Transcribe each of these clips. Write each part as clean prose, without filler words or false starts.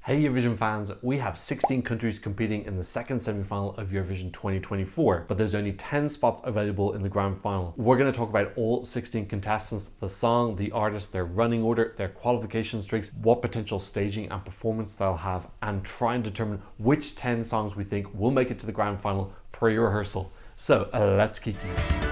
Hey Eurovision fans, we have 16 countries competing in the second semi-final of Eurovision 2024, but there's only 10 spots available in the grand final. We're going to talk about all 16 contestants, the song, the artist, their running order, their qualification streaks, what potential staging and performance they'll have, and try and determine which 10 songs we think will make it to the grand final pre-rehearsal. So let's kick in.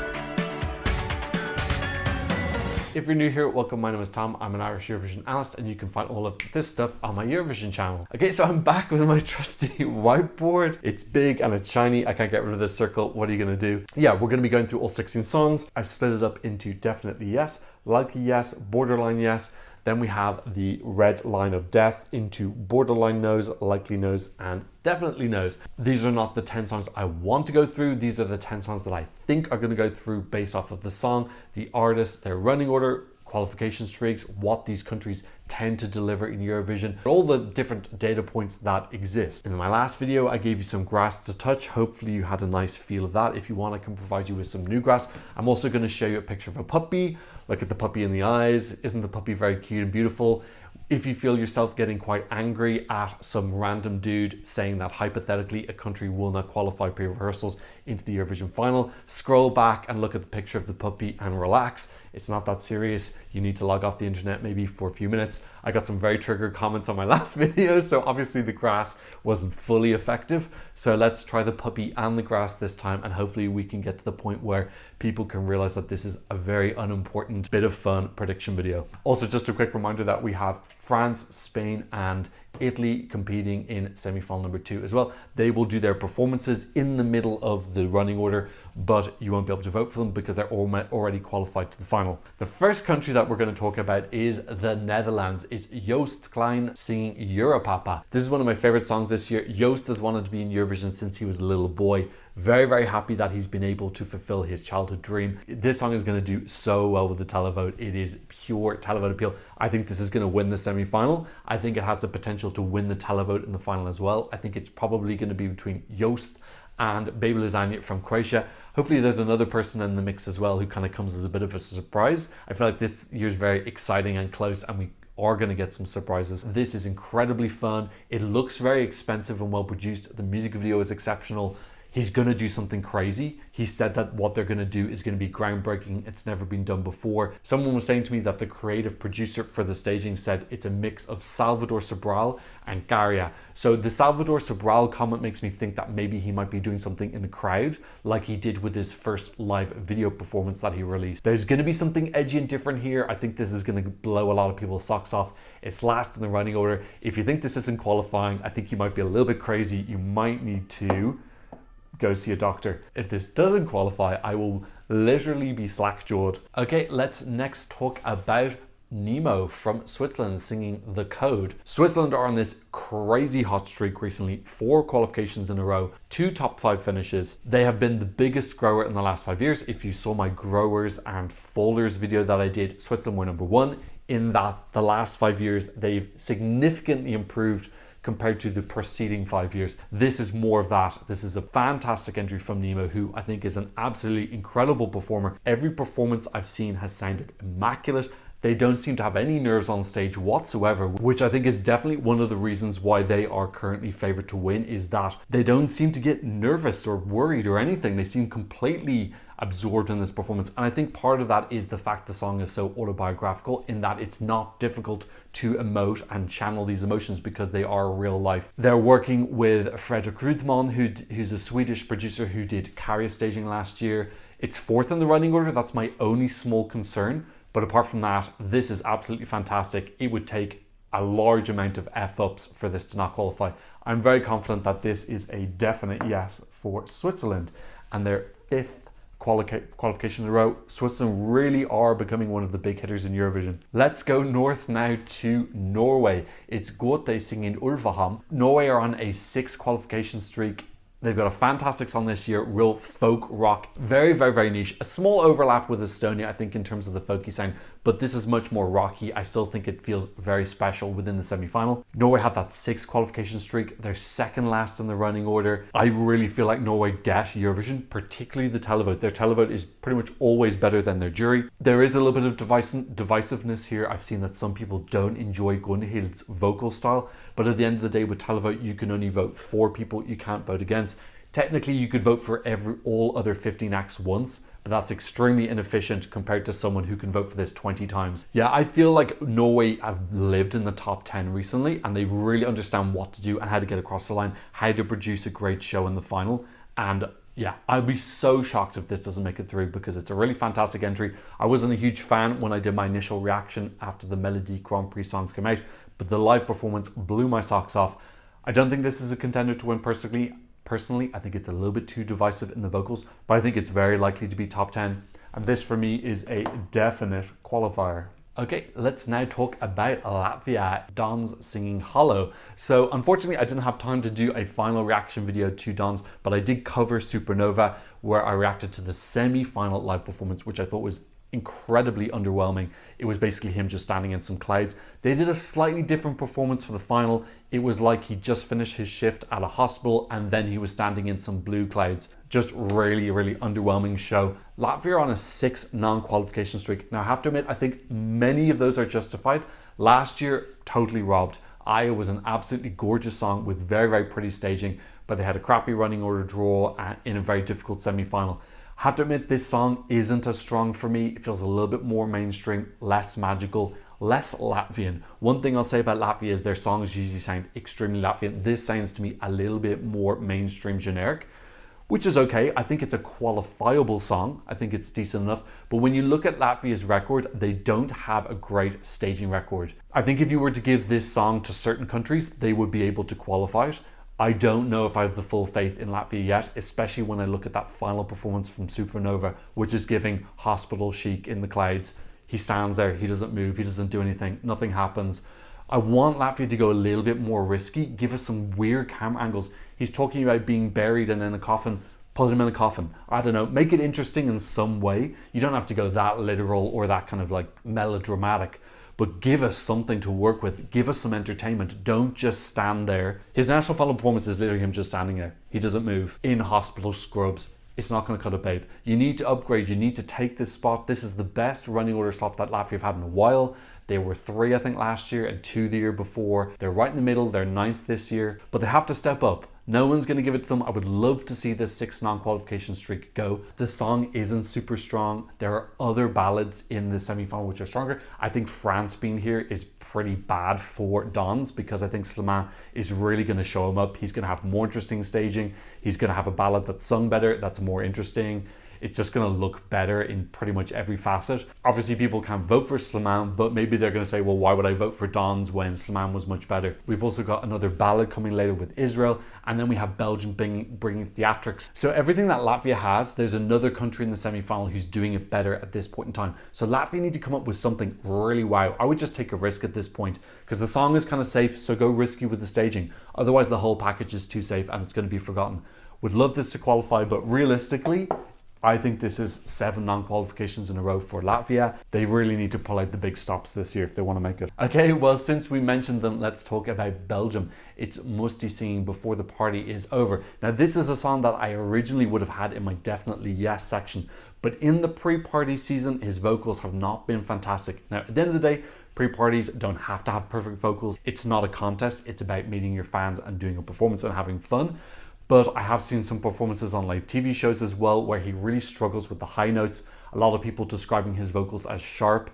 If you're new here, welcome, my name is Tom, I'm an Irish Eurovision analyst and you can find all of this stuff on my Eurovision channel. Okay, so I'm back with my trusty whiteboard. It's big and it's shiny, I can't get rid of this circle, what are you gonna do? Yeah, we're gonna be going through all 16 songs. I've split it up into definitely yes, likely yes, borderline yes. Then we have the red line of death into borderline no's, likely no's, and definitely no's. These are not the 10 songs I want to go through. These are the 10 songs that I think are going to go through based off of the song, the artist, their running order, qualification streaks, what these countries tend to deliver in Eurovision, all the different data points that exist. In my last video, I gave you some grass to touch. Hopefully you had a nice feel of that. If you want, I can provide you with some new grass. I'm also going to show you a picture of a puppy. Look at the puppy in the eyes. Isn't the puppy very cute and beautiful? If you feel yourself getting quite angry at some random dude saying that hypothetically a country will not qualify pre-rehearsals into the Eurovision final, scroll back and look at the picture of the puppy and relax. It's not that serious. You need to log off the internet maybe for a few minutes. I got some very triggered comments on my last video, so obviously the grass wasn't fully effective. So let's try the puppy and the grass this time, and hopefully we can get to the point where people can realize that this is a very unimportant bit of fun prediction video. Also, just a quick reminder that we have France, Spain, and Italy competing in semi-final number 2 as well. They will do their performances in the middle of the running order, but you won't be able to vote for them because they're already qualified to the final. The first country that we're going to talk about is the Netherlands. It's Joost Klein singing Europapa. This is one of my favorite songs this year. Joost has wanted to be in Eurovision since he was a little boy. Very, very happy that he's been able to fulfill his childhood dream. This song is going to do so well with the televote. It is pure televote appeal. I think this is going to win the semi-final. I think it has the potential to win the televote in the final as well. I think it's probably going to be between Joost and Baby Lasagna from Croatia. Hopefully there's another person in the mix as well who kind of comes as a bit of a surprise. I feel like this year's very exciting and close, and we are going to get some surprises. This is incredibly fun. It looks very expensive and well produced. The music video is exceptional. He's going to do something crazy. He said that what they're going to do is going to be groundbreaking. It's never been done before. Someone was saying to me that the creative producer for the staging said it's a mix of Salvador Sobral and Garia. So the Salvador Sobral comment makes me think that maybe he might be doing something in the crowd like he did with his first live video performance that he released. There's going to be something edgy and different here. I think this is going to blow a lot of people's socks off. It's last in the running order. If you think this isn't qualifying, I think you might be a little bit crazy. You might need to go see a doctor. If this doesn't qualify, I will literally be slack-jawed. Okay, let's next talk about Nemo from Switzerland singing The Code. Switzerland are on this crazy hot streak recently, 4 qualifications in a row, 2 top 5 finishes. They have been the biggest grower in the last 5 years. If you saw my growers and folders video that I did, Switzerland were number 1. In that, the last 5 years, they've significantly improved compared to the preceding 5 years. This is more of that. This is a fantastic entry from Nemo, who I think is an absolutely incredible performer. Every performance I've seen has sounded immaculate. They don't seem to have any nerves on stage whatsoever, which I think is definitely one of the reasons why they are currently favored to win, is that they don't seem to get nervous or worried or anything. They seem completely absorbed in this performance. And I think part of that is the fact the song is so autobiographical, in that it's not difficult to emote and channel these emotions because they are real life. They're working with Fredrik Rudman, who's a Swedish producer who did Carrier staging last year. It's 4th in the running order. That's my only small concern. But apart from that, this is absolutely fantastic. It would take a large amount of F-ups for this to not qualify. I'm very confident that this is a definite yes for Switzerland. And their 5th qualification in a row. Switzerland really are becoming one of the big hitters in Eurovision. Let's go north now to Norway. It's Gote singing Ulvaham. Norway are on a 6 qualification streak. They've got a fantastic song this year, real folk rock, very, very, very niche. A small overlap with Estonia, I think, in terms of the folky sound, but this is much more rocky. I still think it feels very special within the semi-final. Norway had that 6 qualification streak. They're second last in the running order. I really feel like Norway get Eurovision, particularly the televote. Their televote is pretty much always better than their jury. There is a little bit of divisiveness here. I've seen that some people don't enjoy Gunhild's vocal style, but at the end of the day with televote, you can only vote for people you can't vote against. Technically, you could vote for all other 15 acts once, but that's extremely inefficient compared to someone who can vote for this 20 times. Yeah, I feel like Norway have lived in the top 10 recently, and they really understand what to do and how to get across the line, how to produce a great show in the final. And yeah, I'd be so shocked if this doesn't make it through, because it's a really fantastic entry. I wasn't a huge fan when I did my initial reaction after the Melody Grand Prix songs came out, but the live performance blew my socks off. I don't think this is a contender to win Personally, I think it's a little bit too divisive in the vocals, but I think it's very likely to be top 10. And this for me is a definite qualifier. Okay, let's now talk about Latvia, Don's singing Hollow. So unfortunately, I didn't have time to do a final reaction video to Don's, but I did cover Supernova, where I reacted to the semi-final live performance, which I thought was incredibly underwhelming. It was basically him just standing in some clouds. They did a slightly different performance for the final. It was like he just finished his shift at a hospital and then he was standing in some blue clouds. Just really, really underwhelming show. Latvia are on a 6 non-qualification streak. Now I have to admit, I think many of those are justified. Last year, totally robbed. Aya was an absolutely gorgeous song with very, very pretty staging, but they had a crappy running order draw in a very difficult semi-final. I have to admit, this song isn't as strong for me. It feels a little bit more mainstream, less magical, less Latvian. One thing I'll say about Latvia is their songs usually sound extremely Latvian. This sounds to me a little bit more mainstream generic, which is okay. I think it's a qualifiable song. I think it's decent enough. But when you look at Latvia's record, they don't have a great staging record. I think if you were to give this song to certain countries, they would be able to qualify it. I don't know if I have the full faith in Latvia yet, especially when I look at that final performance from Supernova, which is giving hospital chic in the clouds. He stands there, he doesn't move, he doesn't do anything, nothing happens. I want Latvia to go a little bit more risky, give us some weird camera angles. He's talking about being buried and in a coffin. Put him in a coffin. I don't know, make it interesting in some way. You don't have to go that literal or that kind of like melodramatic, but give us something to work with. Give us some entertainment. Don't just stand there. His national final performance is literally him just standing there. He doesn't move in hospital scrubs. It's not going to cut it, babe. You need to upgrade. You need to take this spot. This is the best running order slot that Latvia have had in a while. They were 3, I think, last year and 2 the year before. They're right in the middle. They're 9th this year, but they have to step up. No one's going to give it to them. I would love to see this 6 non-qualification streak go. The song isn't super strong. There are other ballads in the semi-final which are stronger. I think France being here is pretty bad for Don's, because I think Smthngnw is really going to show him up. He's going to have more interesting staging. He's going to have a ballad that's sung better, that's more interesting. It's just going to look better in pretty much every facet. Obviously, people can't vote for Smthngnw, but maybe they're going to say, well, why would I vote for Don's when Smthngnw was much better? We've also got another ballad coming later with Israel, and then we have Belgium bringing theatrics. So everything that Latvia has, there's another country in the semi-final who's doing it better at this point in time. So Latvia need to come up with something really wow. I would just take a risk at this point, because the song is kind of safe, so go risky with the staging. Otherwise, the whole package is too safe and it's going to be forgotten. Would love this to qualify, but realistically, I think this is 7 non-qualifications in a row for Latvia. They really need to pull out the big stops this year if they want to make it. Okay, well, since we mentioned them, let's talk about Belgium. It's Musty singing Before the Party is Over. Now, this is a song that I originally would have had in my Definitely Yes section, but in the pre-party season, his vocals have not been fantastic. Now, at the end of the day, pre-parties don't have to have perfect vocals. It's not a contest. It's about meeting your fans and doing a performance and having fun. But I have seen some performances on live TV shows as well where he really struggles with the high notes. A lot of people describing his vocals as sharp.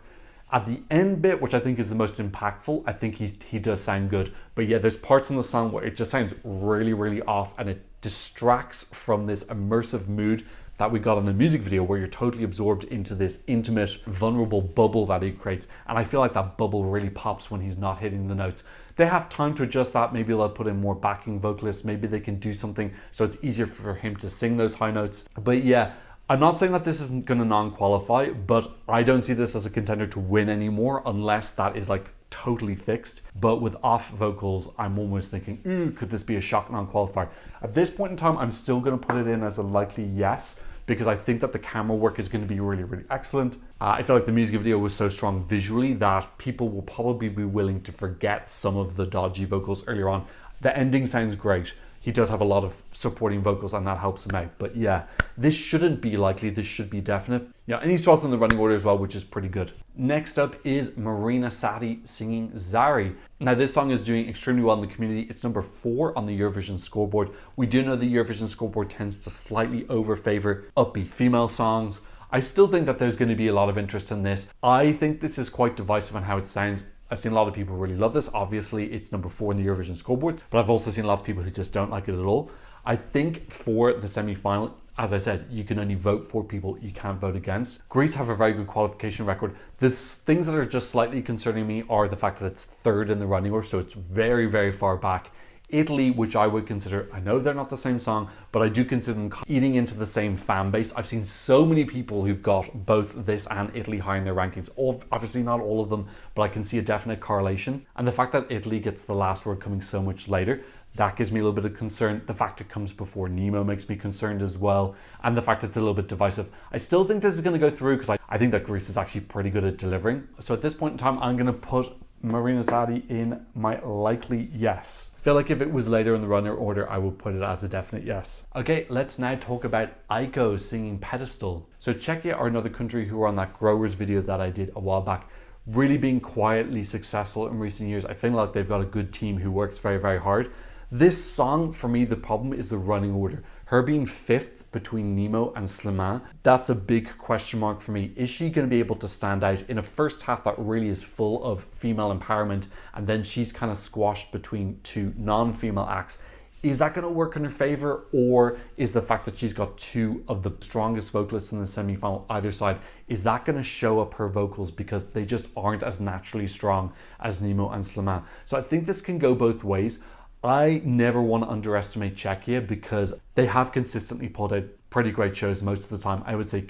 At the end bit, which I think is the most impactful, I think he does sound good. But yeah, there's parts in the song where it just sounds really, really off, and it distracts from this immersive mood that we got in the music video, where you're totally absorbed into this intimate, vulnerable bubble that he creates. And I feel like that bubble really pops when he's not hitting the notes. They have time to adjust that. Maybe they'll put in more backing vocalists. Maybe they can do something so it's easier for him to sing those high notes. But yeah, I'm not saying that this isn't going to non-qualify, but I don't see this as a contender to win anymore unless that is like totally fixed. But with off vocals, I'm almost thinking, could this be a shock non-qualifier? At this point in time, I'm still going to put it in as a likely yes, because I think that the camera work is going to be really, really excellent. I feel like the music video was so strong visually that people will probably be willing to forget some of the dodgy vocals earlier on. The ending sounds great. He does have a lot of supporting vocals and that helps him out. But yeah, this shouldn't be likely. This should be definite. Yeah, and he's 12th in the running order as well, which is pretty good. Next up is Marina Sadi singing Zari. Now this song is doing extremely well in the community. It's number 4 on the Eurovision scoreboard. We do know the Eurovision scoreboard tends to slightly overfavor upbeat female songs. I still think that there's going to be a lot of interest in this. I think this is quite divisive on how it sounds. I've seen a lot of people really love this. Obviously, it's number 4 in the Eurovision scoreboard, but I've also seen a lot of people who just don't like it at all. I think for the semi-final, as I said, you can only vote for people you can't vote against. Greece have a very good qualification record. The things that are just slightly concerning me are the fact that it's 3rd in the running order, so it's very, very far back. Italy, which I would consider, I know they're not the same song, but I do consider them eating into the same fan base. I've seen so many people who've got both this and Italy high in their rankings. Obviously not all of them, but I can see a definite correlation. And the fact that Italy gets the last word coming so much later, that gives me a little bit of concern. The fact it comes before Nemo makes me concerned as well. And the fact it's a little bit divisive. I still think this is going to go through because I think that Greece is actually pretty good at delivering. So at this point in time, I'm going to put Marina Sadi in my likely yes. I feel like if it was later in the runner order, I would put it as a definite yes. Okay, let's now talk about Aiko singing Pedestal. So Czechia are another country who are on that Growers video that I did a while back, really being quietly successful in recent years. I feel like they've got a good team who works very, very hard. This song, for me, the problem is the running order. Her being 5th between Nemo and Smthngnw, that's a big question mark for me. Is she going to be able to stand out in a first half that really is full of female empowerment, and then she's kind of squashed between 2 non-female acts? Is that going to work in her favor, or is the fact that she's got 2 of the strongest vocalists in the semi-final either side, is that going to show up her vocals because they just aren't as naturally strong as Nemo and Smthngnw? So I think this can go both ways. I never want to underestimate Czechia because they have consistently pulled out pretty great shows most of the time. I would say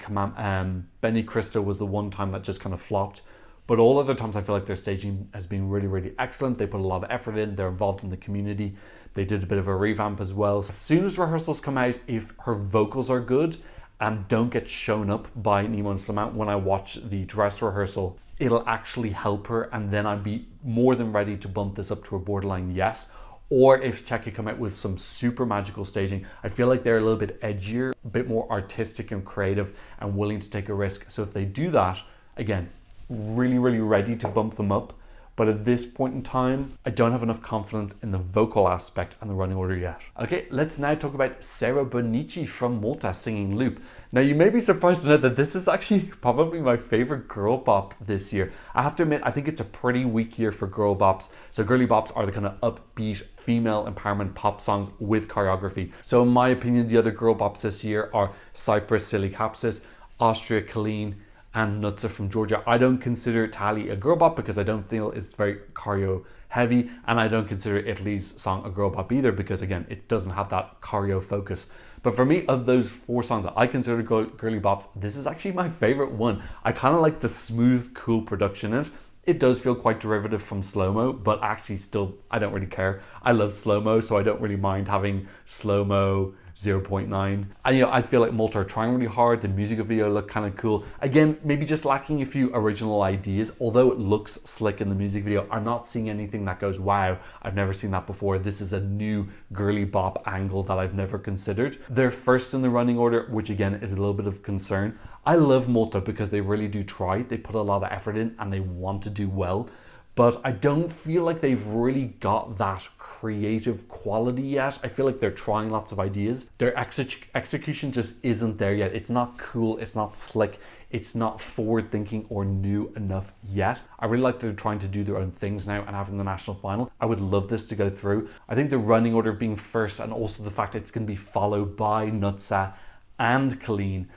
Benny Cristo was the one time that just kind of flopped. But all other times I feel like their staging has been really, really excellent. They put a lot of effort in. They're involved in the community. They did a bit of a revamp as well. As soon as rehearsals come out, if her vocals are good and don't get shown up by Nemo and Smthngnw when I watch the dress rehearsal, it'll actually help her. And then I'd be more than ready to bump this up to a borderline yes. Or if Czechia come out with some super magical staging, I feel like they're a little bit edgier, a bit more artistic and creative and willing to take a risk. So if they do that, again, really, really ready to bump them up. But at this point in time, I don't have enough confidence in the vocal aspect and the running order yet. Okay, let's now talk about Sara Bonici from Malta singing Loop. Now you may be surprised to know that this is actually probably my favorite girl bop this year. I have to admit, I think it's a pretty weak year for girl bops. So girly bops are the kind of upbeat female empowerment pop songs with choreography. So in my opinion, the other girl bops this year are Cyprus, Silly Capsis, Austria, Colleen, and Nutza from Georgia. I don't consider Tali a girl bop because I don't feel it's very choreo heavy, and I don't consider Italy's song a girl bop either because again, it doesn't have that choreo focus. But for me, of those 4 songs that I consider girly bops, this is actually my favorite one. I kind of like the smooth, cool production in it. It does feel quite derivative from slow-mo, but actually still, I don't really care. I love slow-mo, so I don't really mind having slow-mo 0.9. And I feel like Malta are trying really hard. The music video looked kind of cool. Again, maybe just lacking a few original ideas. Although it looks slick in the music video, I'm not seeing anything that goes, wow, I've never seen that before. This is a new girly bop angle that I've never considered. They're first in the running order, which again is a little bit of concern. I love Malta because they really do try. They put a lot of effort in and they want to do well. But I don't feel like they've really got that creative quality yet. I feel like they're trying lots of ideas. Their execution just isn't there yet. It's not cool, it's not slick, it's not forward thinking or new enough yet. I really like that they're trying to do their own things now and having the national final. I would love this to go through. I think the running order being first and also the fact that it's going to be followed by Nutza and Colleen,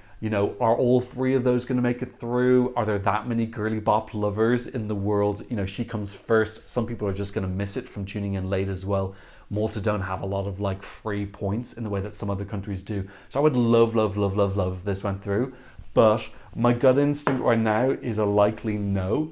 are all 3 of those going to make it through? Are there that many girly bop lovers in the world? She comes first. Some people are just going to miss it from tuning in late as well. Malta don't have a lot of free points in the way that some other countries do. So I would love if this went through. But my gut instinct right now is a likely no.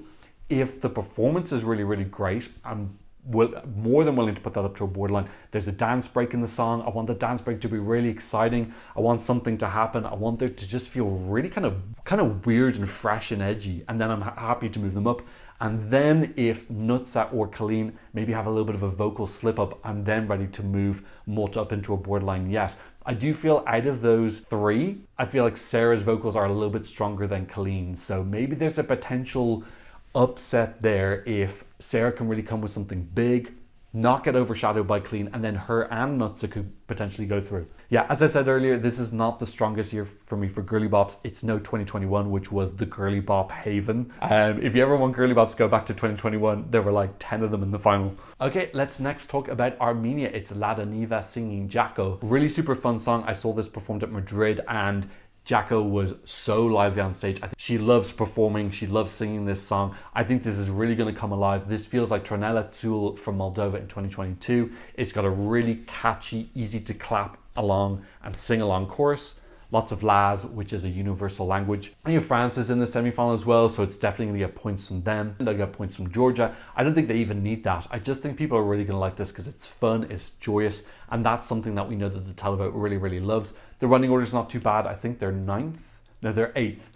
if the performance is really, really great, I'm more than willing to put that up to a borderline. There's a dance break in the song. I want the dance break to be really exciting. I want something to happen. I want there to just feel really kind of weird and fresh and edgy. And then I'm happy to move them up. And then if Nutsa or Colleen maybe have a little bit of a vocal slip up, I'm then ready to move Malta up into a borderline yes. I do feel out of those three, I feel like Sarah's vocals are a little bit stronger than Colleen's. So maybe there's a potential upset there if Sarah can really come with something big, not get overshadowed by Colleen, and then her and Nutsa could potentially go through. Yeah, as I said earlier, this is not the strongest year for me for girly bops. It's no 2021, which was the girly bop haven. If you ever want girly bops, go back to 2021. There were like 10 of them in the final. Okay, let's next talk about Armenia. It's Lada Niva singing Jacko. Really super fun song. I saw this performed at Madrid, and Jacko was so lively on stage. I think she loves performing. She loves singing this song. I think this is really going to come alive. This feels like Tronela Tool from Moldova in 2022. It's got a really catchy, easy to clap along and sing along chorus. Lots of Laz, which is a universal language. I think France is in the semi-final as well, so it's definitely going to get points from them. They'll get points from Georgia. I don't think they even need that. I just think people are really going to like this because it's fun, it's joyous, and that's something that we know that the televote really, really loves. The running order is not too bad. I think they're 9th. No, they're 8th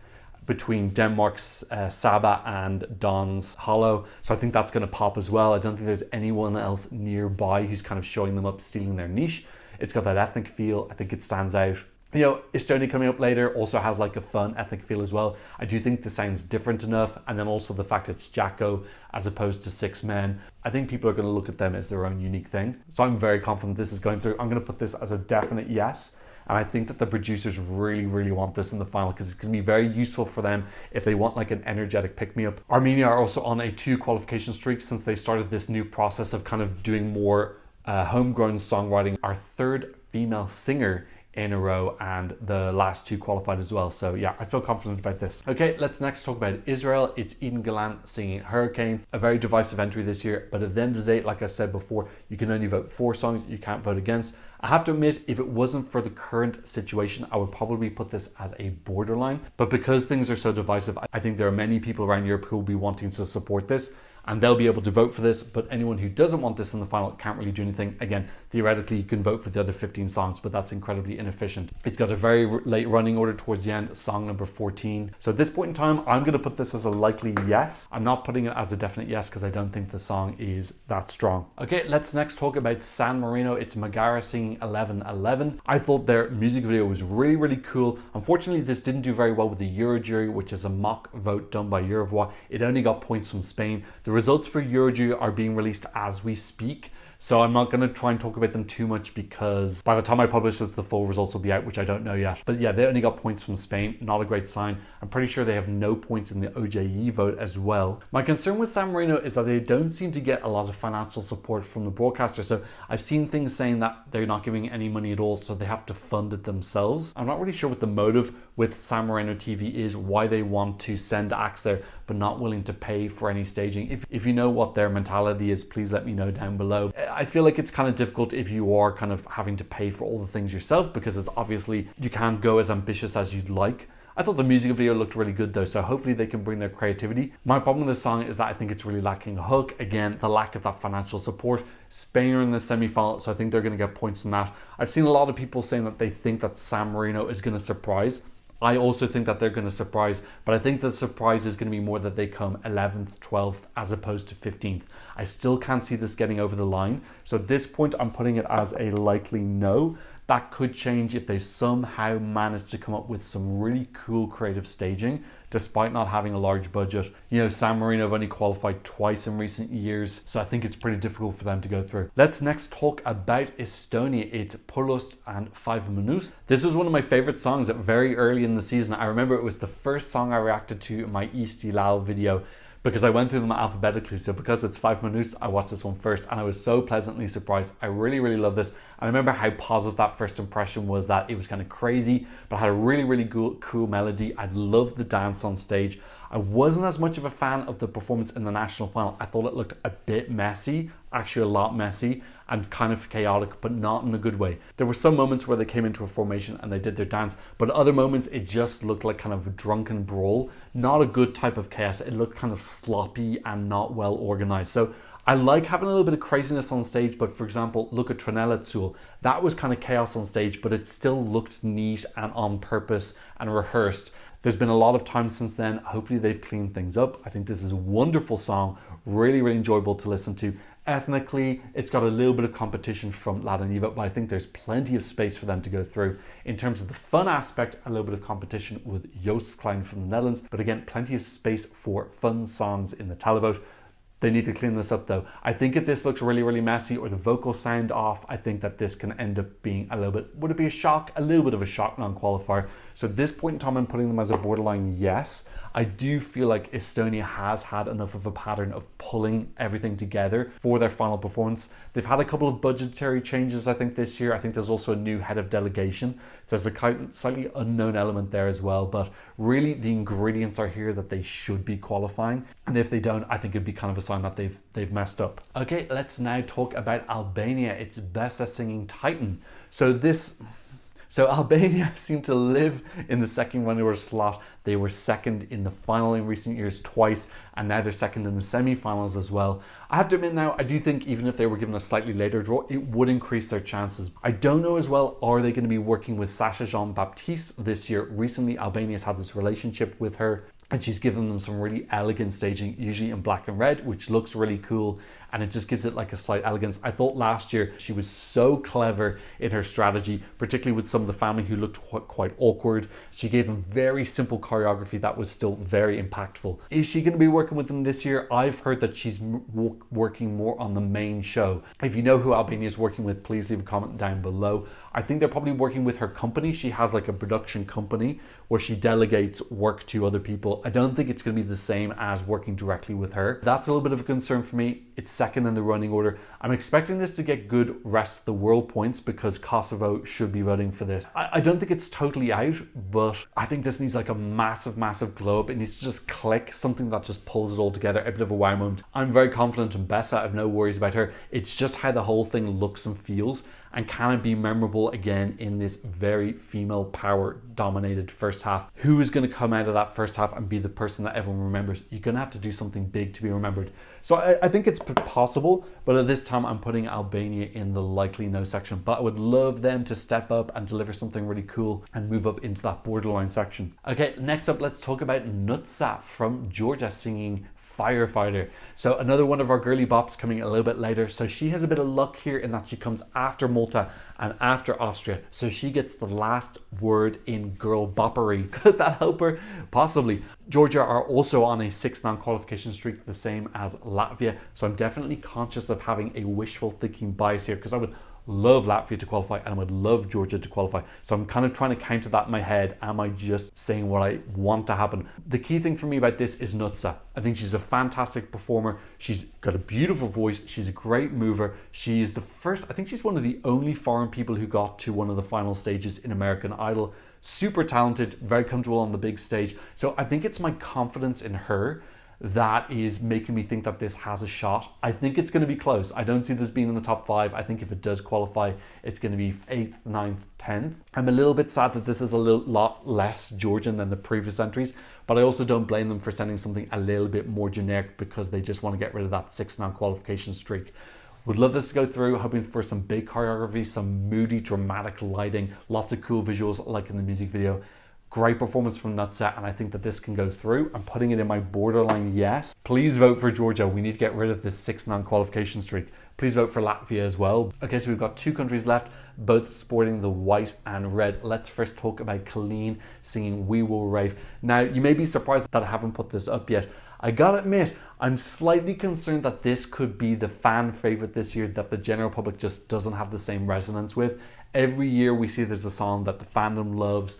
between Denmark's Saba and Don's Hollow. So I think that's going to pop as well. I don't think there's anyone else nearby who's kind of showing them up, stealing their niche. It's got that ethnic feel. I think it stands out. You know, Estonia coming up later also has like a fun ethnic feel as well. I do think the sound's different enough, and then also the fact it's Jacko as opposed to 6 men. I think people are going to look at them as their own unique thing. So I'm very confident this is going through. I'm going to put this as a definite yes. And I think that the producers really, really want this in the final because it's going to be very useful for them if they want like an energetic pick-me-up. Armenia are also on a 2 qualification streak since they started this new process of kind of doing more homegrown songwriting. Our 3rd female singer in a row, and the last 2 qualified as well. So yeah, I feel confident about this. Okay, let's next talk about Israel. It's Eden Galan singing Hurricane. A very divisive entry this year, but at the end of the day, like I said before, you can only vote 4 songs, you can't vote against. I have to admit, if it wasn't for the current situation, I would probably put this as a borderline. But because things are so divisive, I think there are many people around Europe who will be wanting to support this, and they'll be able to vote for this, but anyone who doesn't want this in the final can't really do anything. Again, theoretically, you can vote for the other 15 songs, but that's incredibly inefficient. It's got a very late running order towards the end, song number 14. So at this point in time, I'm gonna put this as a likely yes. I'm not putting it as a definite yes because I don't think the song is that strong. Okay, let's next talk about San Marino. It's Megara singing 1111. I thought their music video was really, really cool. Unfortunately, this didn't do very well with the Eurojury, which is a mock vote done by Eurovoix. It only got points from Spain. The results for Eurojury are being released as we speak, so I'm not going to try and talk about them too much because by the time I publish this, the full results will be out, which I don't know yet. But yeah, they only got points from Spain, not a great sign. I'm pretty sure they have no points in the OJE vote as well. My concern with San Marino is that they don't seem to get a lot of financial support from the broadcaster. So I've seen things saying that they're not giving any money at all, so they have to fund it themselves. I'm not really sure what the motive with San Marino TV is, why they want to send acts there but not willing to pay for any staging. If you know what their mentality is, please let me know down below. I feel like it's kind of difficult if you are kind of having to pay for all the things yourself because it's obviously you can't go as ambitious as you'd like. I thought the music video looked really good though, so hopefully they can bring their creativity. My problem with this song is that I think it's really lacking a hook. Again, the lack of that financial support. Spain are in the semi-final, so I think they're going to get points on that. I've seen a lot of people saying that they think that San Marino is going to surprise. I also think that they're going to surprise, but I think the surprise is going to be more that they come 11th, 12th, as opposed to 15th. I still can't see this getting over the line. So at this point, I'm putting it as a likely no. That could change if they've somehow managed to come up with some really cool creative staging, despite not having a large budget. You know, San Marino have only qualified twice in recent years, so I think it's pretty difficult for them to go through. Let's next talk about Estonia. It's Pulost and 5 Minutes. This was one of my favorite songs very early in the season. I remember it was the first song I reacted to in my Isti Lal video, because I went through them alphabetically. So because it's 5 Minutes, I watched this one first and I was so pleasantly surprised. I really, really love this. I remember how positive that first impression was, that it was kind of crazy, but had a really, really cool melody. I loved the dance on stage. I wasn't as much of a fan of the performance in the national final. I thought it looked a bit messy, actually a lot messy. and kind of chaotic, but not in a good way. There were some moments where they came into a formation and they did their dance, but other moments it just looked like kind of a drunken brawl. Not a good type of chaos. It looked kind of sloppy and not well organized. So I like having a little bit of craziness on stage, but for example, look at Tronella. That was kind of chaos on stage, but it still looked neat and on purpose and rehearsed. There's been a lot of time since then. Hopefully they've cleaned things up. I think this is a wonderful song, really, really enjoyable to listen to. Ethnically, it's got a little bit of competition from La Niva, but I think there's plenty of space for them to go through. In terms of the fun aspect, a little bit of competition with Joost Klein from the Netherlands, but again, plenty of space for fun songs in the televote. They need to clean this up though. I think if this looks really, really messy or the vocals sound off, I think that this can end up being a little bit, would it be a shock? A little bit of a shock non-qualifier. So at this point in time, I'm putting them as a borderline yes. I do feel like Estonia has had enough of a pattern of pulling everything together for their final performance. They've had a couple of budgetary changes, I think, this year. I think there's also a new head of delegation. So there's a slightly unknown element there as well, but really the ingredients are here that they should be qualifying. And if they don't, I think it'd be kind of a sign that they've messed up. Okay, let's now talk about Albania. It's Besa singing Titan. So Albania seemed to live in the second runner slot. They were second in the final in recent years twice, and now they're second in the semi-finals as well. I have to admit now, I do think even if they were given a slightly later draw, it would increase their chances. I don't know as well, are they going to be working with Sasha Jean-Baptiste this year? Recently, Albania's had this relationship with her, and she's given them some really elegant staging, usually in black and red, which looks really cool, and it just gives it like a slight elegance. I thought last year she was so clever in her strategy, particularly with some of the family who looked quite awkward. She gave them very simple choreography that was still very impactful. Is she going to be working with them this year? I've heard that she's working more on the main show. If you know who Albania is working with, please leave a comment down below. I think they're probably working with her company. She has like a production company where she delegates work to other people. I don't think it's going to be the same as working directly with her. That's a little bit of a concern for me. It's second in the running order. I'm expecting this to get good rest of the world points because Kosovo should be voting for this. I don't think it's totally out, but I think this needs like a massive glow up. It needs to just click, something that just pulls it all together, a bit of a wow moment. I'm very confident in Besa. I have no worries about her. It's just how the whole thing looks and feels, and can it be memorable again in this very female power dominated first half? Who is going to come out of that first half and be the person that everyone remembers? You're going to have to do something big to be remembered. So I think it's possible, but at this time I'm putting Albania in the likely no section. But I would love them to step up and deliver something really cool and move up into that borderline section. Okay, next up, let's talk about Nutsa from Georgia singing Firefighter. So another one of our girly bops coming a little bit later. So she has a bit of luck here in that she comes after Malta and after Austria. So she gets the last word in girl boppery. Could that help her? Possibly. Georgia are also on a 6 non-qualification streak, the same as Latvia. So I'm definitely conscious of having a wishful thinking bias here, because I would love Latvia to qualify and I would love Georgia to qualify. So I'm kind of trying to counter that in my head. Am I just saying what I want to happen? The key thing for me about this is Nutsa. I think she's a fantastic performer. She's got a beautiful voice. She's a great mover. She is the first, I think she's one of the only foreign people who got to one of the final stages in American Idol. Super talented, very comfortable on the big stage. So I think it's my confidence in her that is making me think that this has a shot. I think it's going to be close. I don't see this being in the top 5. I think if it does qualify, it's going to be 8th, 9th, 10th. I'm a little bit sad that this is a lot less Georgian than the previous entries, but I also don't blame them for sending something a little bit more generic because they just want to get rid of that 6 non-qualification streak. Would love this to go through, hoping for some big choreography, some moody, dramatic lighting, lots of cool visuals like in the music video. Great performance from Nutsa, and I think that this can go through. I'm putting it in my borderline yes. Please vote for Georgia. We need to get rid of this 6 non-qualification streak. Please vote for Latvia as well. Okay, so we've got 2 countries left, both sporting the white and red. Let's first talk about Colleen singing We Will Rave. Now, you may be surprised that I haven't put this up yet. I gotta admit, I'm slightly concerned that this could be the fan favorite this year that the general public just doesn't have the same resonance with. Every year we see there's a song that the fandom loves.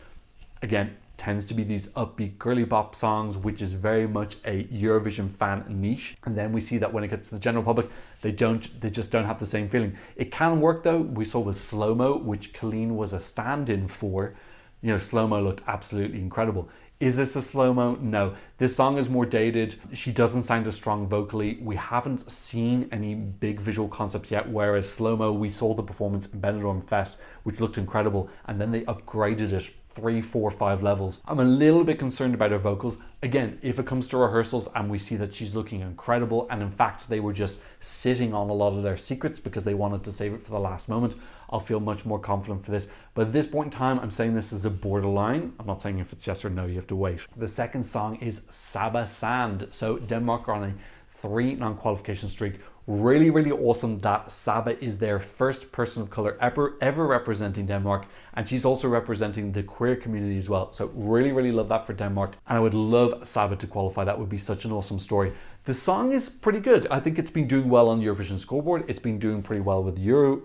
Again, tends to be these upbeat girly bop songs, which is very much a Eurovision fan niche. And then we see that when it gets to the general public, they just don't have the same feeling. It can work though. We saw with Slow Mo, which Colleen was a stand-in for. You know, Slow Mo looked absolutely incredible. Is this a slow-mo? No. This song is more dated. She doesn't sound as strong vocally. We haven't seen any big visual concepts yet, whereas slow-mo, we saw the performance in Benidorm Fest, which looked incredible, and then they upgraded it 3, 4, 5 levels. I'm a little bit concerned about her vocals. Again, if it comes to rehearsals and we see that she's looking incredible, and in fact they were just sitting on a lot of their secrets because they wanted to save it for the last moment, I'll feel much more confident for this. But at this point in time, I'm saying this is a borderline. I'm not saying if it's yes or no, you have to wait. The second song is Saba Sand. So Denmark are on a 3 non-qualification streak. Really, really awesome that Saba is their first person of color ever representing Denmark, and she's also representing the queer community as well. So really, really love that for Denmark, and I would love Saba to qualify. That would be such an awesome story. The song is pretty good. I think it's been doing well on Eurovision scoreboard. It's been doing pretty well with Euro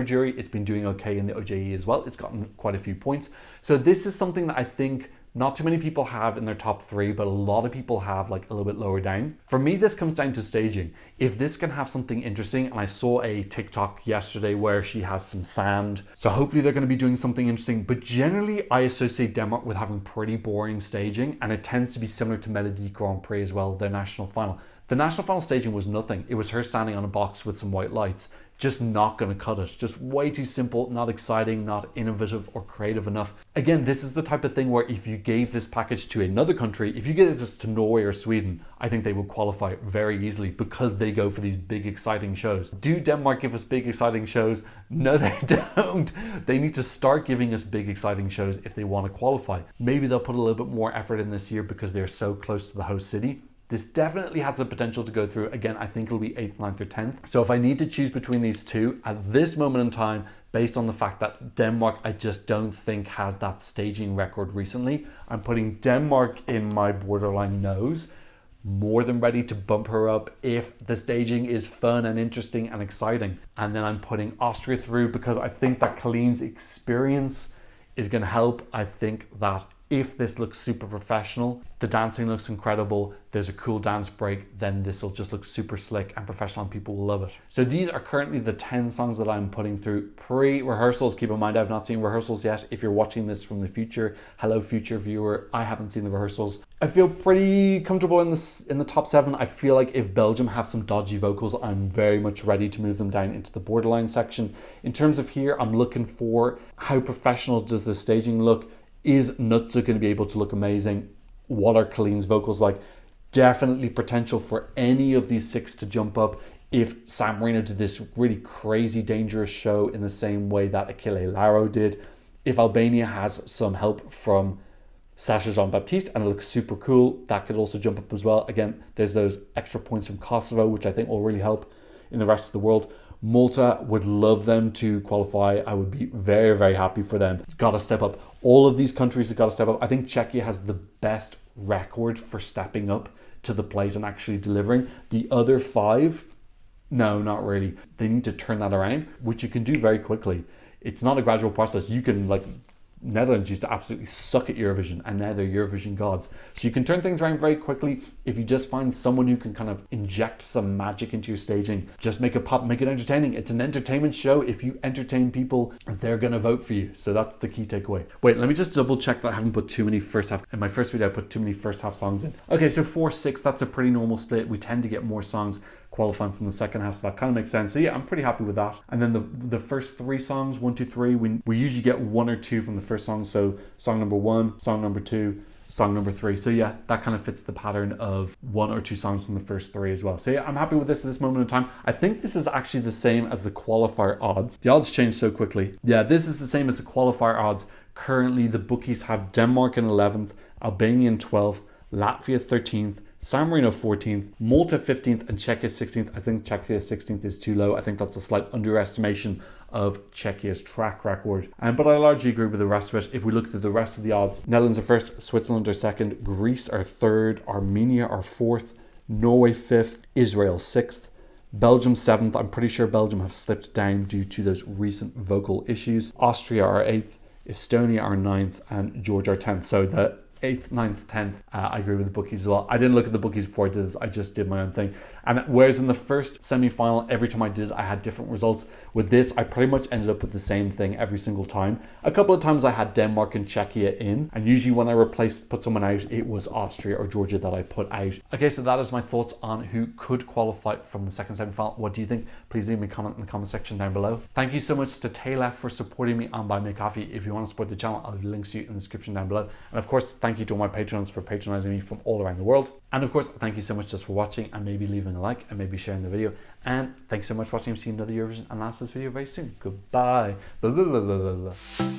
jury. It's been doing okay in the OJE as well. It's gotten quite a few points. So this is something that I think not too many people have in their top 3, but a lot of people have like a little bit lower down. For me, this comes down to staging. If this can have something interesting, and I saw a TikTok yesterday where she has some sand, so hopefully they're going to be doing something interesting. But generally, I associate Denmark with having pretty boring staging, and it tends to be similar to Melodi Grand Prix as well, their national final. The national final staging was nothing. It was her standing on a box with some white lights. Just not going to cut it. Just way too simple, not exciting, not innovative or creative enough. Again, this is the type of thing where if you gave this package to another country, if you gave this to Norway or Sweden, I think they would qualify very easily because they go for these big, exciting shows. Do Denmark give us big, exciting shows? No, they don't. They need to start giving us big, exciting shows if they want to qualify. Maybe they'll put a little bit more effort in this year because they're so close to the host city. This definitely has the potential to go through. Again, I think it'll be 8th, 9th or 10th. So if I need to choose between these two at this moment in time, based on the fact that Denmark, I just don't think has that staging record recently, I'm putting Denmark in my borderline no's. More than ready to bump her up if the staging is fun and interesting and exciting. And then I'm putting Austria through because I think that Colleen's experience is going to help. I think that if this looks super professional, the dancing looks incredible, there's a cool dance break, then this will just look super slick and professional and people will love it. So these are currently the 10 songs that I'm putting through pre-rehearsals. Keep in mind, I've not seen rehearsals yet. If you're watching this from the future, hello future viewer, I haven't seen the rehearsals. I feel pretty comfortable in the top 7. I feel like if Belgium have some dodgy vocals, I'm very much ready to move them down into the borderline section. In terms of here, I'm looking for how professional does the staging look? Is Nutsa going to be able to look amazing? What are Colleen's vocals like? Definitely potential for any of these 6 to jump up if San Marino did this really crazy, dangerous show in the same way that Achille Lauro did. If Albania has some help from Sasha Jean-Baptiste and it looks super cool, that could also jump up as well. Again, there's those extra points from Kosovo, which I think will really help in the rest of the world. Malta, would love them to qualify. I would be very, very happy for them. It's got to step up. All of these countries have got to step up. I think Czechia has the best record for stepping up to the plate and actually delivering. The other 5, no, not really. They need to turn that around, which you can do very quickly. It's not a gradual process. You can, like, Netherlands used to absolutely suck at Eurovision and now they're Eurovision gods. So you can turn things around very quickly if you just find someone who can kind of inject some magic into your staging. Just make it pop, make it entertaining. It's an entertainment show. If you entertain people, they're going to vote for you. So that's the key takeaway. Wait, let me just double check that I haven't put too many first half. In my first video, I put too many first half songs in. Okay, so 4-6, that's a pretty normal split. We tend to get more songs qualifying from the second half, so that kind of makes sense. So yeah, I'm pretty happy with that. And then the first 3 songs, 1, 2, 3, we usually get 1 or 2 from the first song. So song number 1, song number 2, song number 3. So yeah, that kind of fits the pattern of 1 or 2 songs from the first 3 as well. So yeah, I'm happy with this at this moment in time. I think this is actually the same as the qualifier odds. The odds change so quickly. Yeah, this is the same as the qualifier odds. Currently, the bookies have Denmark in 11th, Albania in 12th, Latvia 13th, San Marino 14th, Malta 15th, and Czechia 16th. I think Czechia 16th is too low. I think that's a slight underestimation of Czechia's track record. But I largely agree with the rest of it. If we look at the rest of the odds, Netherlands are first, Switzerland are second, Greece are third, Armenia are fourth, Norway 5th, Israel 6th, Belgium 7th. I'm pretty sure Belgium have slipped down due to those recent vocal issues. Austria are 8th, Estonia are 9th, and Georgia are 10th. So the 8th, 9th, 10th, I agree with the bookies as well. I didn't look at the bookies before I did this, I just did my own thing. And whereas in the first semi-final, every time I did, I had different results. With this, I pretty much ended up with the same thing every single time. A couple of times I had Denmark and Czechia in, and usually when I put someone out, it was Austria or Georgia that I put out. Okay, so that is my thoughts on who could qualify from the second semi-final. What do you think? Please leave me a comment in the comment section down below. Thank you so much to Taylor for supporting me on Buy Me a Coffee. If you want to support the channel, I'll leave links to you in the description down below. And of course, thank you to all my patrons for patronizing me from all around the world. And of course, thank you so much just for watching and maybe leaving a like and maybe sharing the video. And thanks so much for watching. See you in another Eurovision analysis video very soon. Goodbye. Blah, blah, blah, blah, blah.